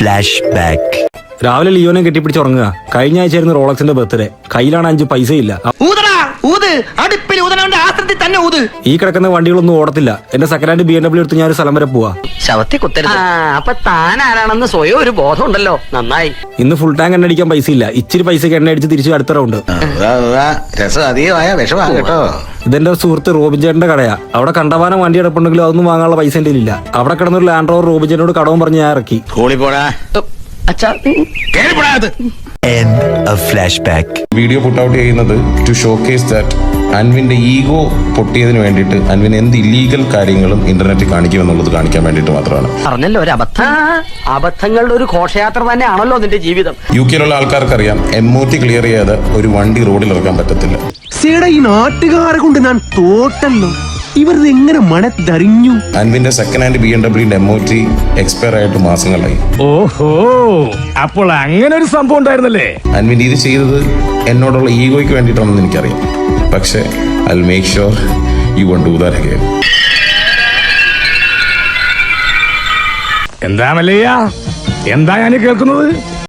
Flash back. രാവിലെ ലിയോനെ കെട്ടിപ്പിടിച്ച് ഉറങ്ങുക. കഴിഞ്ഞ ആഴ്ചയായിരുന്നു റോളക്സിന്റെ ബർത്ത്ഡേ. കയ്യിലാണ് 5 പൈസയില്ല. ഈ കിടക്കുന്ന വണ്ടികളൊന്നും ഓടത്തില്ല. എന്റെ സെക്കൻഡ് ഹാൻഡ് BMW എടുത്ത് ഞാൻ ഒരു സ്ഥലം വരെ പോവാ. ശവത്തെ കുത്തരുത്. അപ്പൊ താൻ ആരാണെന്ന് സ്വയം ഒരു ബോധം ഉണ്ടല്ലോ. നന്നായി. ഇന്ന് ഫുൾ ടാങ്ക് എണ്ണ അടിക്കാൻ പൈസ ഇല്ല. ഇച്ചിരി പൈസക്ക് എണ്ണ അടിച്ച് തിരിച്ചു അടുത്ത റൗണ്ട്. രസം അധികമായ വിഷമാണ് കേട്ടോ. ഇതെന്റെ സുഹൃത്ത് റോബിൻ ചേട്ടന്റെ കടയാ. അവിടെ കണ്ടവാനം വണ്ടി കിടപ്പുണ്ടെങ്കിലും അതൊന്നും വാങ്ങാനുള്ള പൈസ എന്റെ ഇല്ല. അവിടെ കിടന്നൊരു ലാൻഡ് റോവർ റോബിൻ ചേട്ടനോട് കടവും പറഞ്ഞ് ഞാൻ ഇറക്കി. End of flashback. Video put out ചെയ്യുന്നത് ടു ഷോക്കേസ് ദാറ്റ് അൻവിന്റെ ഈഗോ പൊട്ടിയതിന് വേണ്ടിയിട്ട് അൻവിൻ എന്ത് ഇല്ലീഗൽ കാര്യങ്ങളും ഇന്റർനെറ്റിൽ കാണിക്കുമെന്നുള്ളത് കാണിക്കാൻ വേണ്ടിയിട്ട് മാത്രമാണ്. പറഞ്ഞല്ലോ ഒരു അബദ്ധം. അബദ്ധങ്ങളുടെ ഒരു ഘോഷയാത്ര തന്നെയാണല്ലോ നിന്റെ ജീവിതം. UK ആൾക്കാർക്കറിയാം MOT ക്ലിയർ ചെയ്യാതെ ഒരു വണ്ടി റോഡിൽ ഇറക്കാൻ പറ്റത്തില്ല. ഈ നാട്ടുകാരെ കൊണ്ട് ഞാൻ തോട്ടല്ലോ. ഇവർ എങ്ങനെ മണത്തറിഞ്ഞു? അൻവിന്റെ second hand BMW MOT expire ആയിട്ട് മാസങ്ങളായി. ഓഹോ, അപ്പോൾ അങ്ങനെ ഒരു സംഭവം ഉണ്ടായിരുന്നല്ലേ? അൻവിൻ ഇത് ചെയ്തത് എന്നോടുള്ള ഈഗോയ്ക്ക് വേണ്ടിയിട്ടാണെന്ന് എനിക്കറിയാം. പക്ഷേ I'll make sure you won't do that again. എന്താ മല്ലയ്യ, എന്താ ഞാൻ കേൾക്കുന്നത്?